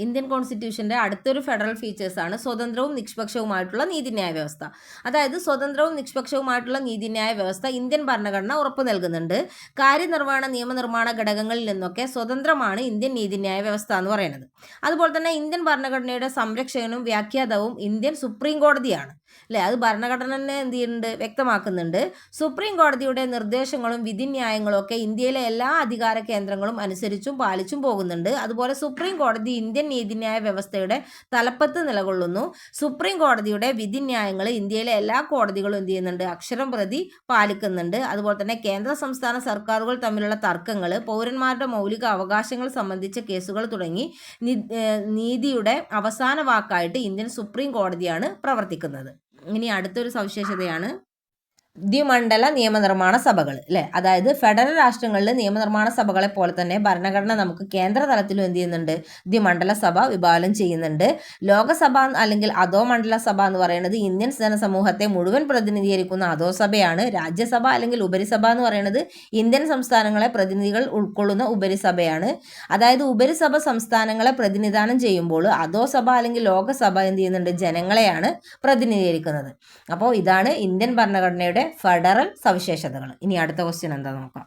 ഇന്ത്യൻ കോൺസ്റ്റിറ്റ്യൂഷൻ്റെ അടുത്തൊരു ഫെഡറൽ ഫീച്ചേഴ്സാണ് സ്വതന്ത്രവും നിഷ്പക്ഷവുമായിട്ടുള്ള നീതിന്യായ വ്യവസ്ഥ. അതായത് സ്വതന്ത്രവും നിഷ്പക്ഷവുമായിട്ടുള്ള നീതിന്യായ വ്യവസ്ഥ ഇന്ത്യൻ ഭരണഘടന ഉറപ്പു നൽകുന്നുണ്ട്. കാര്യനിർവഹണ നിയമനിർമ്മാണ ഘടകങ്ങളിൽ നിന്നൊക്കെ സ്വതന്ത്രമാണ് ഇന്ത്യൻ നീതിന്യായ വ്യവസ്ഥ എന്ന് പറയുന്നത്. അതുപോലെ തന്നെ ഇന്ത്യൻ ഭരണഘടനയുടെ സംരക്ഷകനും വ്യാഖ്യാതാവും ഇന്ത്യൻ സുപ്രീം കോടതിയാണ് അല്ലേ. അത് ഭരണഘടന തന്നെ എന്ത് ചെയ്യുന്നുണ്ട്, വ്യക്തമാക്കുന്നുണ്ട്. സുപ്രീം കോടതിയുടെ നിർദ്ദേശങ്ങളും വിധിന്യായങ്ങളും ഒക്കെ ഇന്ത്യയിലെ എല്ലാ അധികാര കേന്ദ്രങ്ങളും അനുസരിച്ചും പാലിച്ചും പോകുന്നുണ്ട്. അതുപോലെ സുപ്രീം കോടതി ഇന്ത്യൻ നീതിന്യായ വ്യവസ്ഥയുടെ തലപ്പത്ത് നിലകൊള്ളുന്നു. സുപ്രീം കോടതിയുടെ വിധിന്യായങ്ങൾ ഇന്ത്യയിലെ എല്ലാ കോടതികളും എന്ത് ചെയ്യുന്നുണ്ട്, അക്ഷരം പ്രതി പാലിക്കുന്നുണ്ട്. അതുപോലെ തന്നെ കേന്ദ്ര സംസ്ഥാന സർക്കാരുകൾ തമ്മിലുള്ള തർക്കങ്ങൾ, പൗരന്മാരുടെ മൗലിക അവകാശങ്ങൾ സംബന്ധിച്ച കേസുകൾ തുടങ്ങി നീതിയുടെ അവസാന വാക്കായിട്ട് ഇന്ത്യൻ സുപ്രീം കോടതിയാണ് പ്രവർത്തിക്കുന്നത്. ഇനി അടുത്തൊരു സവിശേഷതയാണ് ദ്വിമണ്ഡല നിയമനിർമ്മാണ സഭകൾ അല്ലേ. അതായത് ഫെഡറൽ രാഷ്ട്രങ്ങളിൽ നിയമനിർമ്മാണ സഭകളെ പോലെ തന്നെ ഭരണഘടന നമുക്ക് കേന്ദ്ര തലത്തിലും എന്ത് ചെയ്യുന്നുണ്ട്, ദ്വിമണ്ഡല സഭ വിഭാവനം ചെയ്യുന്നുണ്ട്. ലോകസഭ അല്ലെങ്കിൽ അധോമണ്ഡല സഭ എന്ന് പറയുന്നത് ഇന്ത്യൻ ജനസമൂഹത്തെ മുഴുവൻ പ്രതിനിധീകരിക്കുന്ന അധോസഭയാണ്. രാജ്യസഭ അല്ലെങ്കിൽ ഉപരിസഭ എന്ന് പറയുന്നത് ഇന്ത്യൻ സംസ്ഥാനങ്ങളെ പ്രതിനിധികൾ ഉൾക്കൊള്ളുന്ന ഉപരിസഭയാണ്. അതായത് ഉപരിസഭ സംസ്ഥാനങ്ങളെ പ്രതിനിധാനം ചെയ്യുമ്പോൾ അധോസഭ അല്ലെങ്കിൽ ലോകസഭ എന്ത് ചെയ്യുന്നുണ്ട്, ജനങ്ങളെയാണ് പ്രതിനിധീകരിക്കുന്നത്. അപ്പോൾ ഇതാണ് ഇന്ത്യൻ ഭരണഘടനയുടെ ഫെഡറൽ സവിശേഷതകൾ. ഇനി അടുത്ത ക്വസ്റ്റ്യൻ എന്താ നോക്കാം.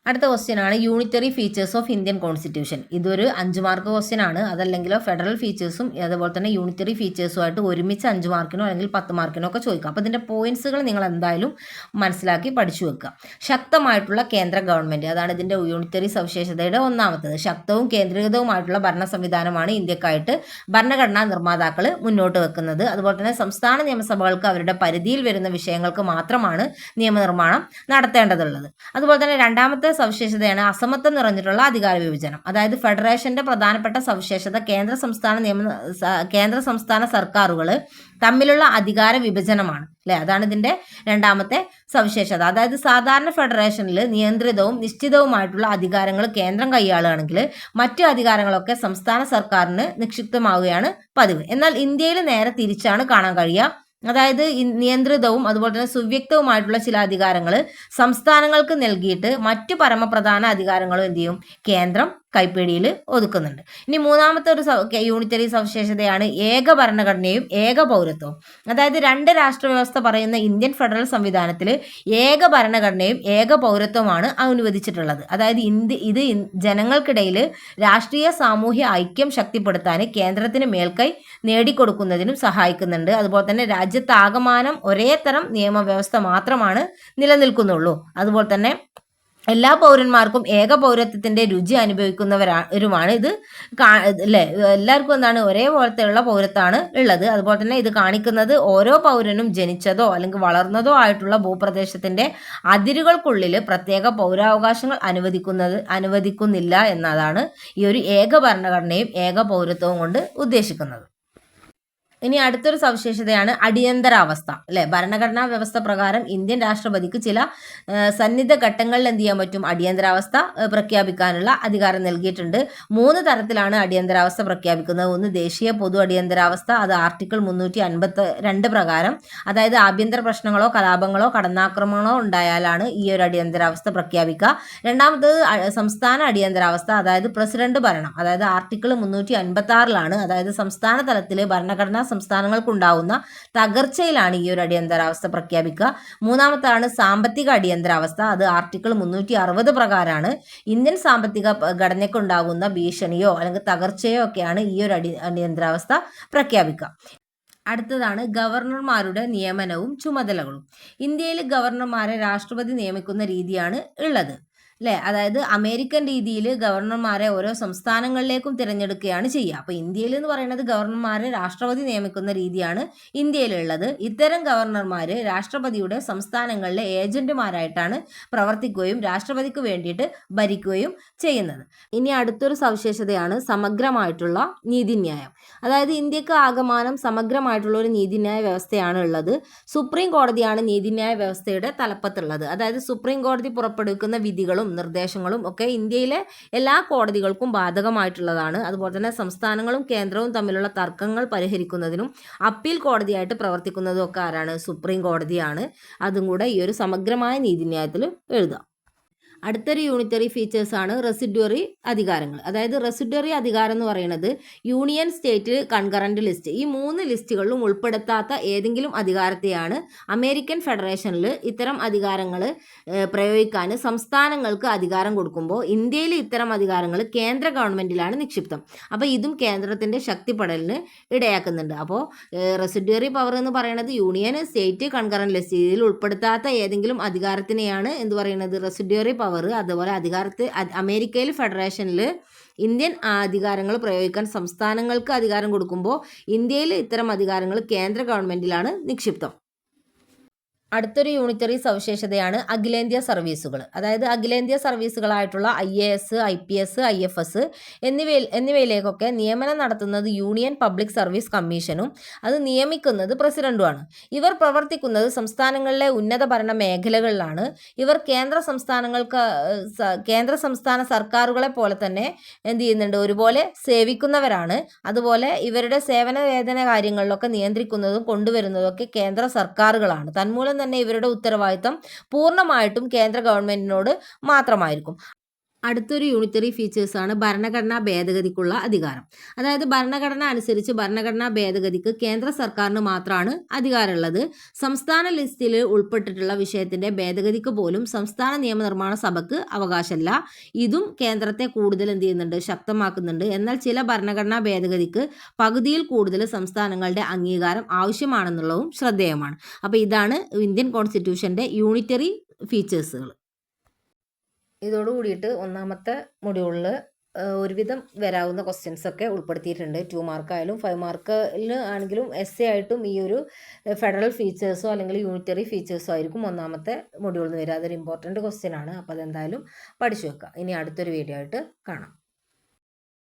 അടുത്ത ക്വസ്റ്റ്യൻ ആണ് unitary features of Indian constitution. ഇതൊരു 5 മാർക്ക് ക്വസ്റ്റ്യൻ ആണ്. അതല്ലെങ്കിലോ ഫെഡറൽ ഫീച്ചേഴ്സും അതുപോലെ തന്നെ യൂണിറ്ററി ഫീച്ചേഴ്സുമായിട്ട് ഒരുമിച്ച് 5 മാർക്കിനോ അല്ലെങ്കിൽ 10 മാർക്കിനോ ഒക്കെ ചോദിക്കാം. അപ്പോൾ ഇതിൻ്റെ പോയിന്റ്സുകൾ നിങ്ങൾ എന്തായാലും മനസ്സിലാക്കി പഠിച്ചു വെക്കുക. ശക്തമായിട്ടുള്ള കേന്ദ്ര ഗവൺമെൻറ്, അതാണ് ഇതിൻ്റെ യൂണിറ്ററി സവിശേഷതയുടെ ഒന്നാമത്തേത്. ശക്തവും കേന്ദ്രീകൃതവുമായിട്ടുള്ള ഭരണ സംവിധാനമാണ് ഇന്ത്യക്കായിട്ട് ഭരണഘടനാ നിർമ്മാതാക്കൾ മുന്നോട്ട് വെക്കുന്നത്. അതുപോലെ തന്നെ സംസ്ഥാന നിയമസഭകൾക്ക് അവരുടെ പരിധിയിൽ വരുന്ന വിഷയങ്ങൾക്ക് മാത്രമാണ് നിയമനിർമ്മാണം നടത്തേണ്ടതുള്ളത്. അതുപോലെ തന്നെ രണ്ടാമത്തെ സവിശേഷതയാണ് അസമത്വം നിറഞ്ഞിട്ടുള്ള അധികാര വിഭജനം. അതായത് ഫെഡറേഷന്റെ പ്രധാനപ്പെട്ട സവിശേഷത കേന്ദ്ര സംസ്ഥാന സർക്കാരുകൾ തമ്മിലുള്ള അധികാര വിഭജനമാണ് അല്ലെ. അതാണ് ഇതിന്റെ രണ്ടാമത്തെ സവിശേഷത. അതായത് സാധാരണ ഫെഡറേഷനിൽ നിയന്ത്രിതവും നിശ്ചിതവുമായിട്ടുള്ള അധികാരങ്ങൾ കേന്ദ്രം കൈയാളുകയാണെങ്കിൽ മറ്റു അധികാരങ്ങളൊക്കെ സംസ്ഥാന സർക്കാരിന് നിക്ഷിപ്തമാവുകയാണ് പതിവ്. എന്നാൽ ഇന്ത്യയിൽ നേരെ തിരിച്ചാണ് കാണാൻ കഴിയുക. അതായത് നിയന്ത്രിതവും അതുപോലെ തന്നെ സുവ്യക്തവുമായിട്ടുള്ള ചില അധികാരങ്ങൾ സംസ്ഥാനങ്ങൾക്ക് നൽകിയിട്ട് മറ്റു പരമപ്രധാന അധികാരങ്ങളും എന്ത് ചെയ്യും, കേന്ദ്രം കൈപ്പിടിയിൽ ഒതുക്കുന്നുണ്ട്. ഇനി മൂന്നാമത്തെ ഒരു യൂണിറ്ററി സവിശേഷതയാണ് ഏക ഭരണഘടനയും ഏക പൗരത്വവും. അതായത് 2 രാഷ്ട്രവ്യവസ്ഥ പറയുന്ന ഇന്ത്യൻ ഫെഡറൽ സംവിധാനത്തിൽ ഏക ഭരണഘടനയും ഏക പൗരത്വമാണ് അനുവദിച്ചിട്ടുള്ളത്. അതായത് ഇത് ജനങ്ങൾക്കിടയിൽ രാഷ്ട്രീയ സാമൂഹ്യ ഐക്യം ശക്തിപ്പെടുത്താൻ കേന്ദ്രത്തിന് മേൽക്കൈ നേടിക്കൊടുക്കുന്നതിനും സഹായിക്കുന്നുണ്ട്. അതുപോലെ തന്നെ രാജ്യത്താകമാനം ഒരേ തരം നിയമവ്യവസ്ഥ മാത്രമാണ് നിലനിൽക്കുന്നുള്ളൂ. അതുപോലെ തന്നെ എല്ലാ പൗരന്മാർക്കും ഏക പൗരത്വത്തിന്റെ രുചി അനുഭവിക്കുന്നവരുമാണ് ഇത് അല്ലേ, എല്ലാവർക്കും എന്താണ് ഒരേപോലത്തെയുള്ള പൗരത്വമാണ് ഉള്ളത്. അതുപോലെ തന്നെ ഇത് കാണിക്കുന്നത് ഓരോ പൗരനും ജനിച്ചതോ അല്ലെങ്കിൽ വളർന്നതോ ആയിട്ടുള്ള ഭൂപ്രദേശത്തിന്റെ അതിരുകൾക്കുള്ളിൽ പ്രത്യേക പൗരാവകാശങ്ങൾ അനുവദിക്കുന്നില്ല എന്നതാണ് ഈ ഒരു ഏക ഭരണഘടനയും ഏക പൗരത്വവും കൊണ്ട് ഉദ്ദേശിക്കുന്നത്. ഇനി അടുത്തൊരു സവിശേഷതയാണ് അടിയന്തരാവസ്ഥ അല്ലെ. ഭരണഘടനാ വ്യവസ്ഥ പ്രകാരം ഇന്ത്യൻ രാഷ്ട്രപതിക്ക് ചില സന്നിധ ഘട്ടങ്ങളിൽ എന്ത് ചെയ്യാൻ പറ്റും, അടിയന്തരാവസ്ഥ പ്രഖ്യാപിക്കാനുള്ള അധികാരം നൽകിയിട്ടുണ്ട്. 3 തരത്തിലാണ് അടിയന്തരാവസ്ഥ പ്രഖ്യാപിക്കുന്നത്. ഒന്ന് ദേശീയ പൊതു അടിയന്തരാവസ്ഥ, അത് ആർട്ടിക്കിൾ 352 പ്രകാരം, അതായത് ആഭ്യന്തര പ്രശ്നങ്ങളോ കലാപങ്ങളോ കടന്നാക്രമണങ്ങളോ ഉണ്ടായാലാണ് ഈ ഒരു അടിയന്തരാവസ്ഥ പ്രഖ്യാപിക്കുക. രണ്ടാമത്തത് സംസ്ഥാന അടിയന്തരാവസ്ഥ, അതായത് പ്രസിഡന്റ് ഭരണം, അതായത് ആർട്ടിക്കിൾ 356 അതായത് സംസ്ഥാന തലത്തിൽ ഭരണഘടനാ സംസ്ഥാനങ്ങൾക്കുണ്ടാവുന്ന തകർച്ചയിലാണ് ഈ ഒരു അടിയന്തരാവസ്ഥ പ്രഖ്യാപിക്കുക. മൂന്നാമത്താണ് സാമ്പത്തിക അടിയന്തരാവസ്ഥ, അത് ആർട്ടിക്കിൾ 360 പ്രകാരമാണ്. ഇന്ത്യൻ സാമ്പത്തിക ഘടനയ്ക്കുണ്ടാകുന്ന ഭീഷണിയോ അല്ലെങ്കിൽ തകർച്ചയോ ഒക്കെയാണ് ഈ ഒരു അടിയന്തരാവസ്ഥ പ്രഖ്യാപിക്കുക. അടുത്തതാണ് ഗവർണർമാരുടെ നിയമനവും ചുമതലകളും. ഇന്ത്യയിൽ ഗവർണർമാരെ രാഷ്ട്രപതി നിയമിക്കുന്ന രീതിയാണ് ഉള്ളത് അല്ലേ. അതായത് അമേരിക്കൻ രീതിയിൽ ഗവർണർമാരെ ഓരോ സംസ്ഥാനങ്ങളിലേക്കും തിരഞ്ഞെടുക്കുകയാണ് ചെയ്യുക. അപ്പോൾ ഇന്ത്യയിൽ എന്ന് പറയുന്നത് ഗവർണർമാരെ രാഷ്ട്രപതി നിയമിക്കുന്ന രീതിയാണ് ഇന്ത്യയിലുള്ളത്. ഇത്തരം ഗവർണർമാർ രാഷ്ട്രപതിയുടെ സംസ്ഥാനങ്ങളിലെ ഏജന്റുമാരായിട്ടാണ് പ്രവർത്തിക്കുകയും രാഷ്ട്രപതിക്ക് വേണ്ടിയിട്ട് ഭരിക്കുകയും ചെയ്യുന്നത്. ഇനി അടുത്തൊരു സവിശേഷതയാണ് സമഗ്രമായിട്ടുള്ള നീതിന്യായം. അതായത് ഇന്ത്യക്ക് ആകമാനം സമഗ്രമായിട്ടുള്ള ഒരു നീതിന്യായ വ്യവസ്ഥയാണ് ഉള്ളത്. സുപ്രീം കോടതിയാണ് നീതിന്യായ വ്യവസ്ഥയുടെ തലപ്പത്തുള്ളത്. അതായത് സുപ്രീം കോടതി പുറപ്പെടുവിക്കുന്ന വിധികളും നിർദ്ദേശങ്ങളും ഒക്കെ ഇന്ത്യയിലെ എല്ലാ കോടതികൾക്കും ബാധകമായിട്ടുള്ളതാണ്. അതുപോലെ തന്നെ സംസ്ഥാനങ്ങളും കേന്ദ്രവും തമ്മിലുള്ള തർക്കങ്ങൾ പരിഹരിക്കുന്നതിനും അപ്പീൽ കോടതിയായിട്ട് പ്രവർത്തിക്കുന്നതും ഒക്കെ ആരാണ്, സുപ്രീം കോടതിയാണ്. അതും കൂടെ ഈ ഒരു സമഗ്രമായ നീതിന്യായത്തിൽ എഴുതാം. അടുത്തൊരു യൂണിറ്ററി ഫീച്ചേഴ്സാണ് റെസിഡ്വറി അധികാരങ്ങൾ. അതായത് റെസിഡ്വറി അധികാരം എന്ന് പറയുന്നത് യൂണിയൻ, സ്റ്റേറ്റ്, കൺകറന്റ് ലിസ്റ്റ്, ഈ 3 ലിസ്റ്റുകളിലും ഉൾപ്പെടുത്താത്ത ഏതെങ്കിലും അധികാരത്തെയാണ് അമേരിക്കൻ ഫെഡറേഷനിൽ ഇത്തരം അധികാരങ്ങൾ പ്രയോഗിക്കാൻ സംസ്ഥാനങ്ങൾക്ക് അധികാരം കൊടുക്കുമ്പോൾ ഇന്ത്യയിൽ ഇത്തരം അധികാരങ്ങൾ കേന്ദ്ര ഗവൺമെൻറ്റിലാണ് നിക്ഷിപ്തം. അപ്പോൾ ഇതും കേന്ദ്രത്തിൻ്റെ ശക്തിപ്പെടലിന് ഇടയാക്കുന്നുണ്ട്. അപ്പോൾ റെസിഡ്വറി പവർ എന്ന് പറയുന്നത് യൂണിയൻ, സ്റ്റേറ്റ്, കൺകറന്റ് ലിസ്റ്റ് ഇതിൽ ഉൾപ്പെടുത്താത്ത ഏതെങ്കിലും അധികാരത്തിനെയാണ് എന്ത് പറയുന്നത്, റെസിഡ്വറി പവർ. അതുപോലെ അമേരിക്കയിൽ ഫെഡറേഷനിൽ ഇന്ത്യൻ അധികാരങ്ങൾ പ്രയോഗിക്കാൻ സംസ്ഥാനങ്ങൾക്ക് അധികാരം കൊടുക്കുമ്പോൾ ഇന്ത്യയിൽ ഇത്തരം അധികാരങ്ങൾ കേന്ദ്ര ഗവൺമെന്റിലാണ് നിക്ഷിപ്തം. അടുത്തൊരു യൂണിറ്ററി സവിശേഷതയാണ് അഖിലേന്ത്യാ സർവീസുകൾ. അതായത് അഖിലേന്ത്യാ സർവീസുകളായിട്ടുള്ള IAS, IPS, IFS എന്നിവയിലേക്കൊക്കെ നിയമനം നടത്തുന്നത് യൂണിയൻ പബ്ലിക് സർവീസ് കമ്മീഷനും അത് നിയമിക്കുന്നത് പ്രസിഡന്റുമാണ്. ഇവർ പ്രവർത്തിക്കുന്നത് സംസ്ഥാനങ്ങളിലെ ഉന്നത ഭരണ മേഖലകളിലാണ്. ഇവർ കേന്ദ്ര സംസ്ഥാന സർക്കാരുകളെ പോലെ തന്നെ എന്ത് ചെയ്യുന്നുണ്ട്, ഒരുപോലെ സേവിക്കുന്നവരാണ്. അതുപോലെ ഇവരുടെ സേവന വേതന കാര്യങ്ങളിലൊക്കെ നിയന്ത്രിക്കുന്നതും കൊണ്ടുവരുന്നതും ഒക്കെ കേന്ദ്ര സർക്കാരുകളാണ്. തന്മൂലം തന്നെ ഇവരുടെ ഉത്തരവാദിത്തം പൂർണ്ണമായിട്ടും കേന്ദ്ര ഗവൺമെന്റിനോട് മാത്രമായിരിക്കും. അടുത്തൊരു യൂണിറ്ററി ഫീച്ചേഴ്സാണ് ഭരണഘടനാ ഭേദഗതിക്കുള്ള അധികാരം. അതായത് ഭരണഘടന അനുസരിച്ച് ഭരണഘടനാ ഭേദഗതിക്ക് കേന്ദ്ര സർക്കാരിന് മാത്രമാണ് അധികാരമുള്ളത്. സംസ്ഥാന ലിസ്റ്റിൽ ഉൾപ്പെട്ടിട്ടുള്ള വിഷയത്തിന്റെ ഭേദഗതിക്ക് പോലും സംസ്ഥാന നിയമനിർമ്മാണ സഭയ്ക്ക് അവകാശമില്ല. ഇതും കേന്ദ്രത്തെ കൂടുതൽ എന്ത് ചെയ്യുന്നുണ്ട്, ശക്തമാക്കുന്നുണ്ട്. എന്നാൽ ചില ഭരണഘടനാ ഭേദഗതിക്ക് പകുതിയിൽ കൂടുതൽ സംസ്ഥാനങ്ങളുടെ അംഗീകാരം ആവശ്യമാണെന്നുള്ളതും ശ്രദ്ധേയമാണ്. അപ്പോൾ ഇതാണ് ഇന്ത്യൻ കോൺസ്റ്റിറ്റ്യൂഷന്റെ യൂണിറ്ററി ഫീച്ചേഴ്സുകൾ. ഇതോടുകൂടിയിട്ട് ഒന്നാമത്തെ മൊഡ്യൂളിൽ ഒരുവിധം വരാവുന്ന ക്വസ്റ്റ്യൻസൊക്കെ ഉൾപ്പെടുത്തിയിട്ടുണ്ട്. 2 മാർക്കായാലും 5 മാർക്കിൽ ആണെങ്കിലും essay ആയിട്ടും ഈ ഒരു ഫെഡറൽ ഫീച്ചേഴ്സോ അല്ലെങ്കിൽ യൂണിറ്ററി ഫീച്ചേഴ്സോ ആയിരിക്കും ഒന്നാമത്തെ മൊഡ്യൂളിൽ നിന്ന് വരിക. അതൊരു ഇമ്പോർട്ടൻറ്റ് ക്വസ്റ്റ്യൻ ആണ്. അപ്പോൾ അതെന്തായാലും പഠിച്ചു വെക്കുക. ഇനി അടുത്തൊരു വീഡിയോ ആയിട്ട് കാണാം.